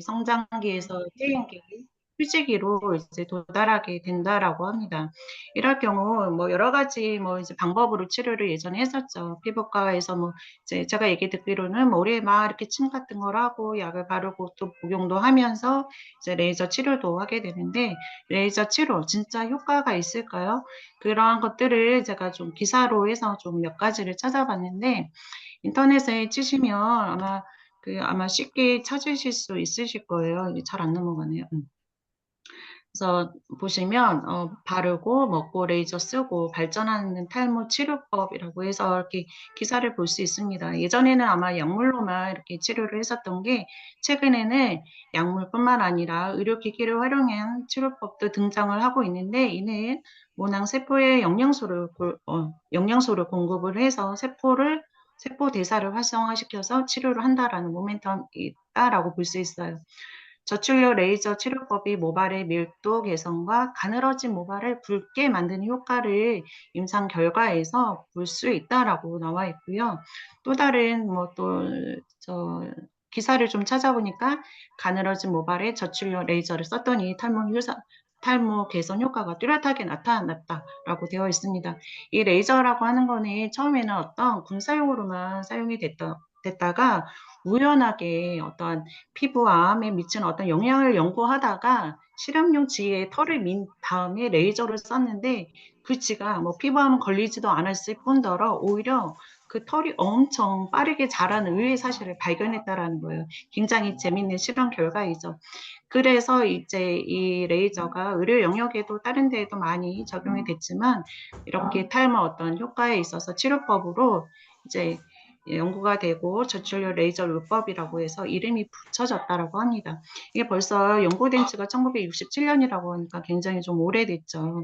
성장기에서 퇴행기, 휴지기로 이제 도달하게 된다라고 합니다. 이럴 경우 뭐 여러 가지 뭐 이제 방법으로 치료를 예전에 했었죠. 피부과에서 뭐 이제 제가 얘기 듣기로는 머리에 막 이렇게 침 같은 걸 하고 약을 바르고 또 복용도 하면서 이제 레이저 치료도 하게 되는데 레이저 치료 진짜 효과가 있을까요? 그러한 것들을 제가 좀 기사로 해서 좀 몇 가지를 찾아봤는데 인터넷에 치시면 아마 쉽게 찾으실 수 있으실 거예요. 이게 잘 안 넘어가네요. 그래서 보시면 바르고 먹고 레이저 쓰고 발전하는 탈모 치료법이라고 해서 이렇게 기사를 볼 수 있습니다. 예전에는 아마 약물로만 이렇게 치료를 했었던 게 최근에는 약물뿐만 아니라 의료기기를 활용한 치료법도 등장을 하고 있는데 이는 모낭 세포에 영양소를 공급을 해서 세포 대사를 활성화시켜서 치료를 한다라는 모멘텀이 있다라고 볼 수 있어요. 저출력 레이저 치료법이 모발의 밀도 개선과 가늘어진 모발을 붉게 만드는 효과를 임상 결과에서 볼 수 있다라고 나와 있고요. 또 다른 기사를 좀 찾아보니까 가늘어진 모발에 저출력 레이저를 썼더니 탈모 개선 효과가 뚜렷하게 나타났다라고 되어 있습니다. 이 레이저라고 하는 거는 처음에는 어떤 군사용으로만 사용이 됐다가 우연하게 어떤 피부암에 미치는 어떤 영향을 연구하다가 실험용 지에 털을 민 다음에 레이저를 썼는데 그 지가 뭐 피부암은 걸리지도 않았을 뿐더러 오히려 그 털이 엄청 빠르게 자라는 의외의 사실을 발견했다라는 거예요. 굉장히 재밌는 실험 결과이죠. 그래서 이제 이 레이저가 의료 영역에도 다른 데에도 많이 적용이 됐지만 이렇게 탈모 어떤 효과에 있어서 치료법으로 이제 연구가 되고 저출력 레이저 요법이라고 해서 이름이 붙여졌다라고 합니다. 이게 벌써 연구된 지가 1967년이라고 하니까 굉장히 좀 오래됐죠.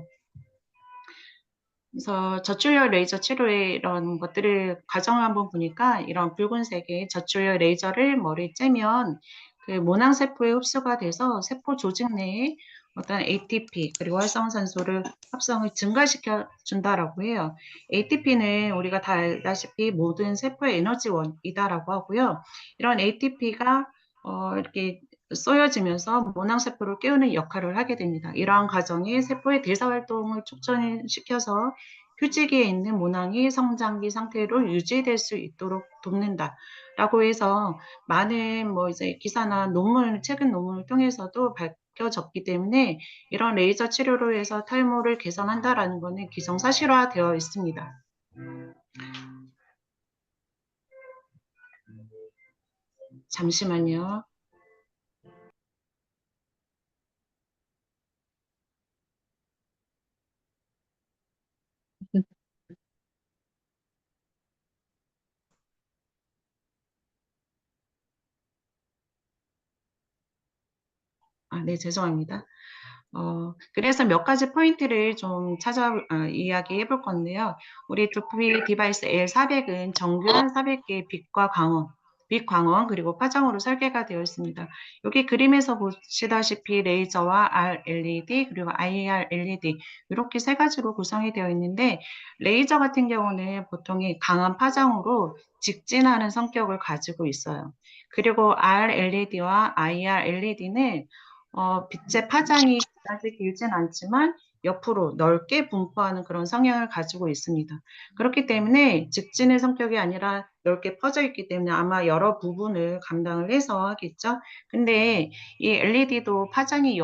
그래서 저출력 레이저 치료의 이런 것들을 과정을 한번 보니까 이런 붉은색의 저출력 레이저를 머리에 쬐면 그 모낭세포에 흡수가 돼서 세포 조직 내에 어떤 ATP 그리고 활성산소를 합성을 증가시켜 준다라고 해요. ATP는 우리가 다 알다시피 모든 세포의 에너지원이다라고 하고요. 이런 ATP가 이렇게 쏘여지면서 모낭세포를 깨우는 역할을 하게 됩니다. 이러한 과정이 세포의 대사활동을 촉진시켜서 휴지기에 있는 모낭이 성장기 상태로 유지될 수 있도록 돕는다. 라고 해서 많은 뭐 이제 기사나 최근 논문을 통해서도 밝혀졌기 때문에 이런 레이저 치료로 해서 탈모를 개선한다라는 것은 기정사실화되어 있습니다. 잠시만요. 네, 죄송합니다. 그래서 몇 가지 포인트를 좀 이야기해 볼 건데요. 우리 두피 디바이스 L400은 정교한 400개의 빛 광원, 그리고 파장으로 설계가 되어 있습니다. 여기 그림에서 보시다시피 레이저와 RLED, 그리고 IR LED, 이렇게 세 가지로 구성이 되어 있는데, 레이저 같은 경우는 보통 강한 파장으로 직진하는 성격을 가지고 있어요. 그리고 RLED와 IR LED는 빛의 파장이 그다지 길진 않지만 옆으로 넓게 분포하는 그런 성향을 가지고 있습니다. 그렇기 때문에 직진의 성격이 아니라 넓게 퍼져 있기 때문에 아마 여러 부분을 감당을 해서 하겠죠. 근데 이 LED도 파장이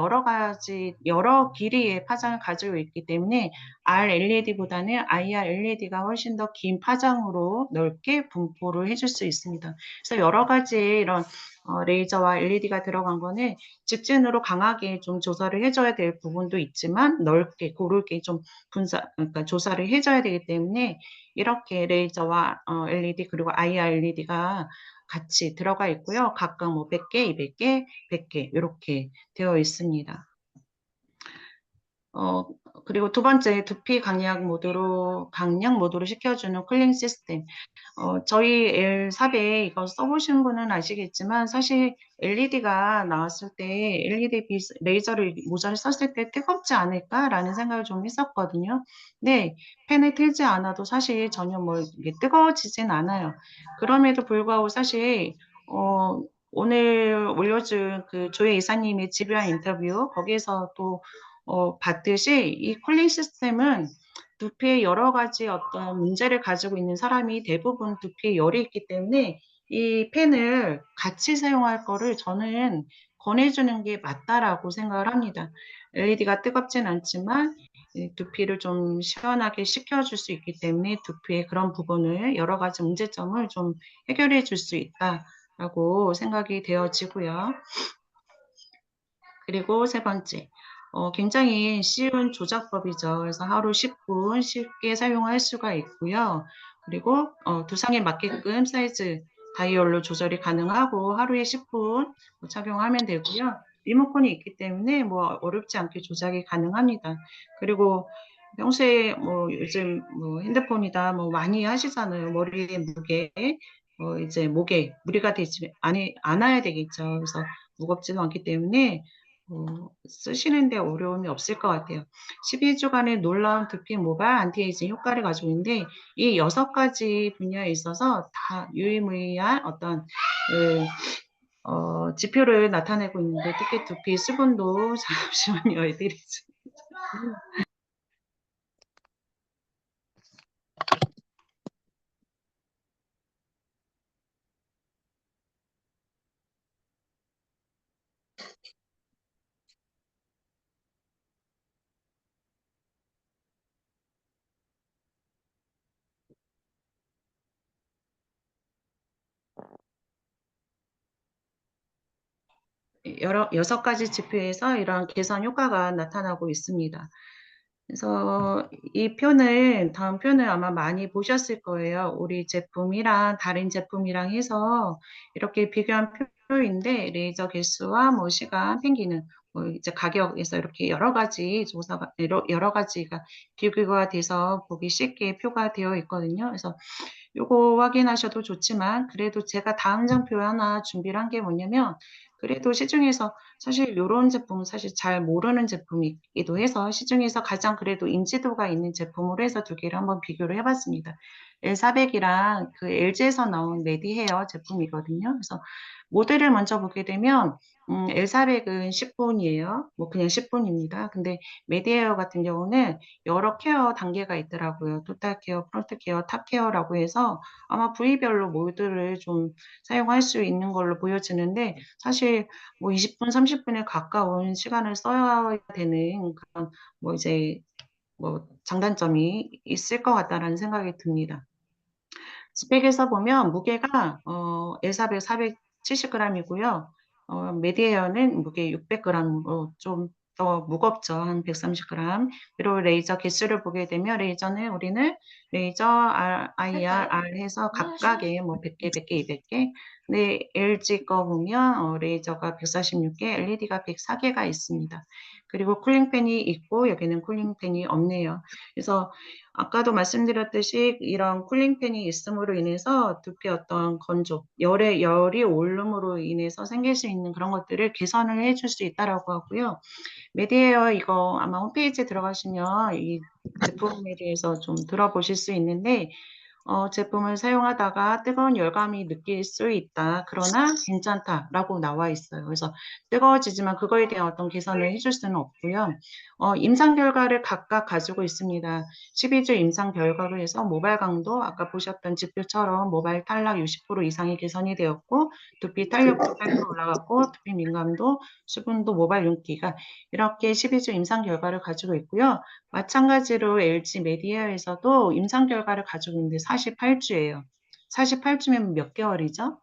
여러 길이의 파장을 가지고 있기 때문에 RLED보다는 IR LED가 훨씬 더 긴 파장으로 넓게 분포를 해줄 수 있습니다. 그래서 여러 가지의 이런 레이저와 LED가 들어간 거는 직진으로 강하게 좀 조사를 해줘야 될 부분도 있지만 넓게 고르게 좀 그러니까 조사를 해줘야 되기 때문에 이렇게 레이저와 LED 그리고 IR LED가 같이 들어가 있고요. 각각 뭐 100개, 200개, 100개 이렇게 되어 있습니다. 어, 그리고 두 번째, 강약 모드로 시켜주는 쿨링 시스템. 저희 L400 이거 써보신 분은 아시겠지만 사실 LED가 나왔을 때 모자를 썼을 때 뜨겁지 않을까라는 생각을 좀 했었거든요. 네, 팬을 틀지 않아도 사실 전혀 뭐 이게 뜨거워지진 않아요. 그럼에도 불구하고 사실 어, 오늘 올려준 그 조혜 이사님의 집요한 인터뷰 거기에서 또 봤듯이 이 쿨링 시스템은 두피에 여러 가지 어떤 문제를 가지고 있는 사람이 대부분 두피에 열이 있기 때문에 이 펜을 같이 사용할 거를 저는 권해주는 게 맞다라고 생각을 합니다. LED가 뜨겁진 않지만 이 두피를 좀 시원하게 식혀줄 수 있기 때문에 두피의 그런 부분을 여러 가지 문제점을 좀 해결해 줄 수 있다라고 생각이 되어지고요. 그리고 세 번째, 굉장히 쉬운 조작법이죠. 그래서 하루 10분 쉽게 사용할 수가 있고요. 그리고 두상에 맞게끔 사이즈 다이얼로 조절이 가능하고 하루에 10분 착용하면 되고요. 리모컨이 있기 때문에 뭐 어렵지 않게 조작이 가능합니다. 그리고 평소에 뭐 요즘 뭐 핸드폰이다 뭐 많이 하시잖아요. 머리에 무게, 이제 목에 무리가 되지 않아야 되겠죠. 그래서 무겁지도 않기 때문에 쓰시는데 어려움이 없을 것 같아요. 12주간의 놀라운 두피 모발 안티에이징 효과를 가지고 있는데 이 6가지 분야에 있어서 다 유의무이한 어떤 지표를 나타내고 있는데 특히 두피 수분도 잠시만요. 애들이 여러 6가지 지표에서 이러한 개선 효과가 나타나고 있습니다. 그래서 이 표는 다음 표는 아마 많이 보셨을 거예요. 우리 제품이랑 다른 제품이랑 해서 이렇게 비교한 표인데 레이저 개수와 뭐 시간, 펭기는 뭐 이제 가격에서 이렇게 여러 가지 조사가 여러 가지가 비교가 돼서 보기 쉽게 표가 되어 있거든요. 그래서 요거 확인하셔도 좋지만 그래도 제가 다음 장표 하나 준비를 한 게 뭐냐면 그래도 시중에서 사실 요런 제품은 사실 잘 모르는 제품이기도 해서 시중에서 가장 그래도 인지도가 있는 제품으로 해서 두 개를 한번 비교를 해봤습니다. L400이랑 그 LG에서 나온 메디헤어 제품이거든요. 그래서 모델을 먼저 보게 되면 L400은 10분이에요. 뭐 그냥 10분입니다. 근데 메디헤어 같은 경우는 여러 케어 단계가 있더라고요. 토탈 케어, 프론트 케어, 탑 케어라고 해서 아마 부위별로 모드를 좀 사용할 수 있는 걸로 보여지는데 사실 뭐 20분, 30분에 가까운 시간을 써야 되는 그런 뭐 이제 뭐 장단점이 있을 것 같다라는 생각이 듭니다. 스펙에서 보면 무게가 L400 470g이고요. 메디에어는 무게 600g으로 좀 더 무겁죠. 한 130g. 그리고 레이저 개수를 보게 되면 레이저는 우리는 레이저 IR, R 해서 각각의 뭐 100개, 100개, 200개. 근데 LG 거 보면 레이저가 146개, LED가 104개가 있습니다. 그리고 쿨링팬이 있고 여기는 쿨링팬이 없네요. 그래서 아까도 말씀드렸듯이 이런 쿨링팬이 있음으로 인해서 두피 어떤 건조, 열이 오름으로 인해서 생길 수 있는 그런 것들을 개선을 해줄 수 있다라고 하고요. 메디에어 이거 아마 홈페이지에 들어가시면 이 제품에 대해서 좀 들어보실 수 있는데 제품을 사용하다가 뜨거운 열감이 느낄 수 있다. 그러나 괜찮다라고 나와 있어요. 그래서 뜨거워지지만 그거에 대한 어떤 개선을 해줄 수는 없고요. 임상 결과를 각각 가지고 있습니다. 12주 임상 결과로 해서 모발 강도, 아까 보셨던 지표처럼 모발 탈락 60% 이상이 개선이 되었고, 두피 탄력도 8% 올라갔고, 두피 민감도, 수분도, 모발 윤기가 이렇게 12주 임상 결과를 가지고 있고요. 마찬가지로 LG 메디아에서도 임상 결과를 가지고 있는데 48주예요. 48주면 몇 개월이죠?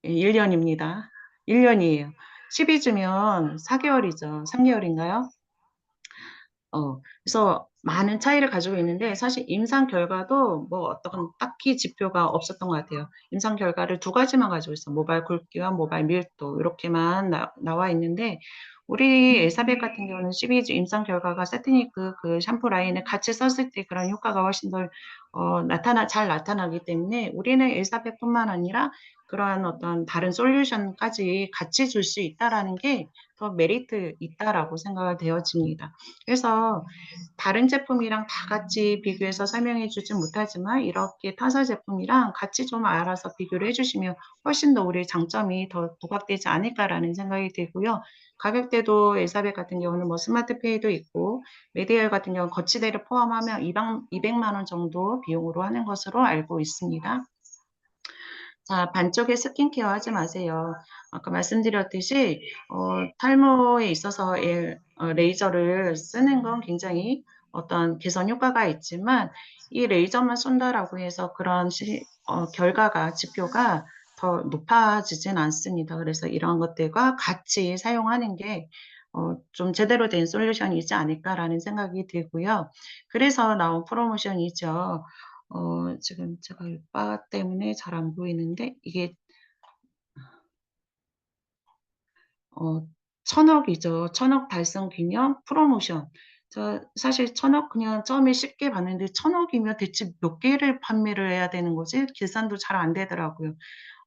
1년입니다. 1년이에요. 12주면 4개월이죠. 3개월인가요? 그래서 많은 차이를 가지고 있는데 사실 임상 결과도 뭐 어떤 딱히 지표가 없었던 것 같아요. 임상 결과를 두 가지만 가지고 있어. 모발 굵기와 모발 밀도 이렇게만 나와 있는데 우리 엘사벳 같은 경우는 12주 임상 결과가 세트니크 그 샴푸 라인을 같이 썼을 때 그런 효과가 훨씬 더 잘 나타나기 때문에 우리는 엘사벳뿐만 아니라 그러한 어떤 다른 솔루션까지 같이 줄 수 있다라는 게 더 메리트 있다라고 생각이 되어집니다. 그래서 다른 제품이랑 다 같이 비교해서 설명해 주진 못하지만 이렇게 타사 제품이랑 같이 좀 알아서 비교를 해주시면 훨씬 더 우리 장점이 더 부각되지 않을까라는 생각이 들고요. 가격대도 엘사벳 같은 경우는 뭐 스마트페이도 있고 메디엘 같은 경우는 거치대를 포함하면 200만 원 정도 비용으로 하는 것으로 알고 있습니다. 자, 반쪽에 스킨케어 하지 마세요. 아까 말씀드렸듯이 탈모에 있어서 레이저를 쓰는 건 굉장히 어떤 개선 효과가 있지만 이 레이저만 쏜다라고 해서 그런 결과가 지표가 더 높아지진 않습니다. 그래서 이런 것들과 같이 사용하는 게 좀 제대로 된 솔루션이지 않을까라는 생각이 들고요. 그래서 나온 프로모션이죠. 지금 제가 이 바 때문에 잘 안 보이는데 이게 어, 1,000억이죠. 1,000억 달성 기념 프로모션. 저 사실 1,000억 그냥 처음에 쉽게 봤는데 1,000억이면 대체 몇 개를 판매를 해야 되는 거지? 계산도 잘 안 되더라고요.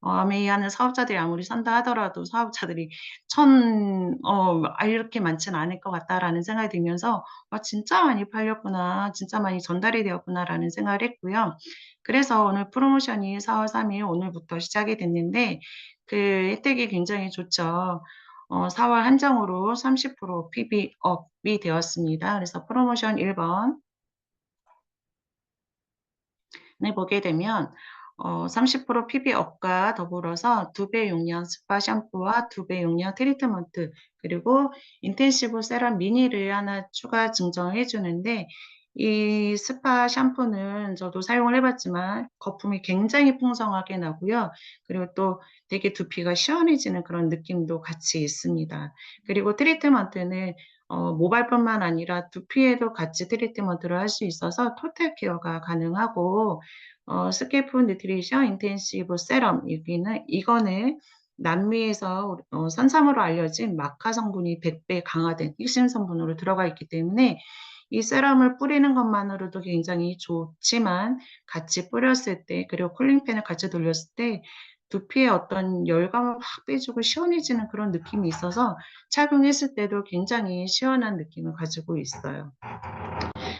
아메이 하는 사업자들이 아무리 산다 하더라도 사업자들이 이렇게 많지는 않을 것 같다라는 생각이 들면서, 진짜 많이 팔렸구나, 진짜 많이 전달이 되었구나라는 생각을 했고요. 그래서 오늘 프로모션이 4월 3일 오늘부터 시작이 됐는데, 그 혜택이 굉장히 좋죠. 4월 한정으로 30% PB 업이 되었습니다. 그래서 프로모션 1번 네, 보게 되면 30% PB 업과 더불어서 2배 용량 스파 샴푸와 2배 용량 트리트먼트 그리고 인텐시브 세럼 미니를 하나 추가 증정해 주는데 이 스파 샴푸는 저도 사용을 해봤지만 거품이 굉장히 풍성하게 나고요. 그리고 또 되게 두피가 시원해지는 그런 느낌도 같이 있습니다. 그리고 트리트먼트는 모발뿐만 아니라 두피에도 같이 트리트먼트를 할 수 있어서 토탈 케어가 가능하고 스케프 뉴트리션 인텐시브 세럼 이거는 남미에서 산삼으로 알려진 마카 성분이 100배 강화된 핵심 성분으로 들어가 있기 때문에 이 세럼을 뿌리는 것만으로도 굉장히 좋지만 같이 뿌렸을 때 그리고 쿨링팬을 같이 돌렸을 때 두피에 어떤 열감을 확 빼주고 시원해지는 그런 느낌이 있어서 착용했을 때도 굉장히 시원한 느낌을 가지고 있어요.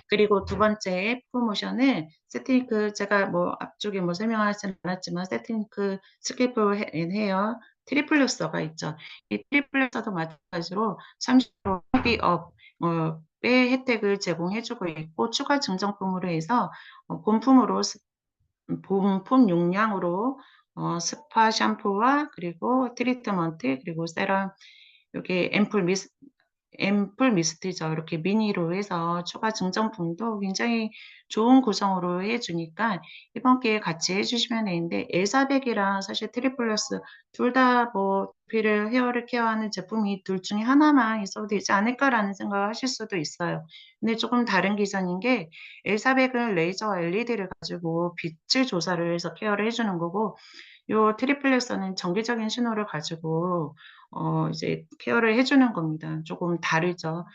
그리고 두 번째 프로모션은 세트링크 제가 뭐 앞쪽에 뭐 설명하지는 않았지만 세트링크 스케프 헤어 트리플렉서가 있죠. 이 트리플렉서도 마찬가지로 30% PB업 의 혜택을 제공해주고 있고 추가 증정품으로 해서 본품으로 본품 용량으로 스파 샴푸와 그리고 트리트먼트 그리고 세럼 여기 앰플 미스트죠. 이렇게 미니로 해서 추가 증정품도 굉장히 좋은 구성으로 해주니까 이번 기회에 같이 해주시면 되는데 엘사백이랑 사실 트리플러스 둘 다 뭐 두피를 헤어를 케어하는 제품이 둘 중에 하나만 있어도 되지 않을까라는 생각을 하실 수도 있어요. 근데 조금 다른 기전인 게 엘사백은 레이저 LED를 가지고 빛을 조사를 해서 케어를 해주는 거고 요 트리플렉서는 정기적인 신호를 가지고 이제 케어를 해주는 겁니다. 조금 다르죠.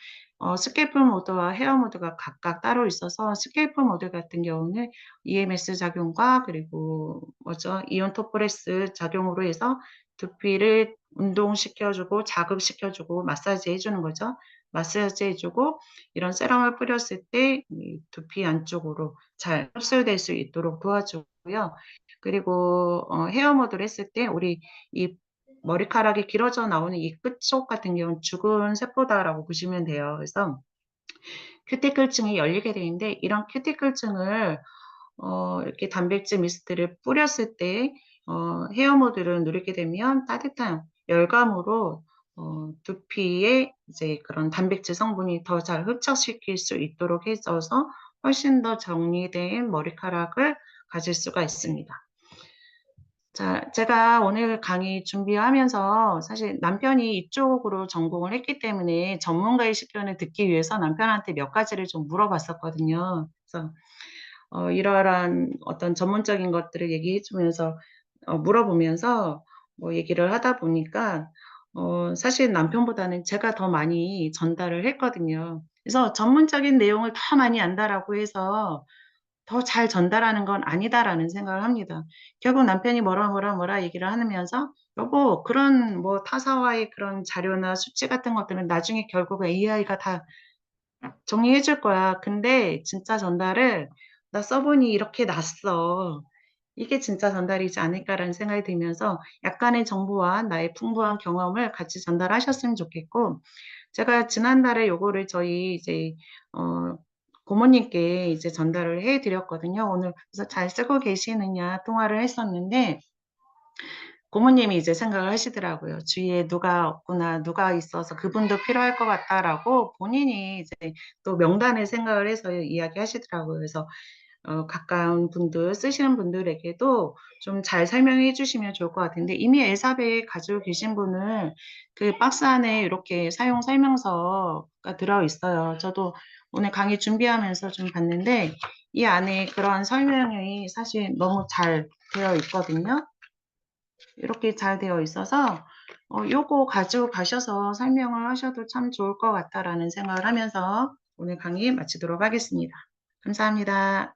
스케프 모드와 헤어 모드가 각각 따로 있어서 스케프 모드 같은 경우는 EMS 작용과 그리고 뭐죠? 이온 토프레스 작용으로 해서 두피를 운동시켜주고 자극시켜주고 마사지 해주는 거죠. 마사지 해주고 이런 세럼을 뿌렸을 때 두피 안쪽으로 잘 흡수될 수 있도록 도와주고요. 그리고 헤어 모드를 했을 때 우리 이 머리카락이 길어져 나오는 이 끝쪽 같은 경우는 죽은 세포다라고 보시면 돼요. 그래서 큐티클층이 열리게 되는데 이런 큐티클층을 이렇게 단백질 미스트를 뿌렸을 때 헤어 모드를 누르게 되면 따뜻한 열감으로 두피에 이제 그런 단백질 성분이 더 잘 흡착시킬 수 있도록 해줘서 훨씬 더 정리된 머리카락을 가질 수가 있습니다. 자, 제가 오늘 강의 준비하면서 사실 남편이 이쪽으로 전공을 했기 때문에 전문가의 식견을 듣기 위해서 남편한테 몇 가지를 좀 물어봤었거든요. 그래서 이러한 어떤 전문적인 것들을 얘기해 주면서 물어보면서 뭐 얘기를 하다 보니까 사실 남편보다는 제가 더 많이 전달을 했거든요. 그래서 전문적인 내용을 더 많이 안다라고 해서 더 잘 전달하는 건 아니다라는 생각을 합니다. 결국 남편이 뭐라 얘기를 하면서 여보, 그런 뭐 타사와의 그런 자료나 수치 같은 것들은 나중에 결국 AI가 다 정리해 줄 거야. 근데 진짜 전달을 나 써보니 이렇게 났어. 이게 진짜 전달이지 않을까라는 생각이 들면서 약간의 정보와 나의 풍부한 경험을 같이 전달하셨으면 좋겠고, 제가 지난달에 요거를 저희 이제, 어, 고모님께 이제 전달을 해 드렸거든요. 오늘 그래서 잘 쓰고 계시느냐 통화를 했었는데, 고모님이 이제 생각을 하시더라고요. 주위에 누가 없구나, 누가 있어서 그분도 필요할 것 같다라고 본인이 이제 또 명단을 생각을 해서 이야기하시더라고요. 그래서 가까운 분들, 쓰시는 분들에게도 좀 잘 설명해 주시면 좋을 것 같은데, 이미 엘사베 가지고 계신 분은 그 박스 안에 이렇게 사용 설명서가 들어 있어요. 저도 오늘 강의 준비하면서 좀 봤는데, 이 안에 그런 설명이 사실 너무 잘 되어 있거든요. 이렇게 잘 되어 있어서, 요거 가지고 가셔서 설명을 하셔도 참 좋을 것 같다라는 생각을 하면서 오늘 강의 마치도록 하겠습니다. 감사합니다.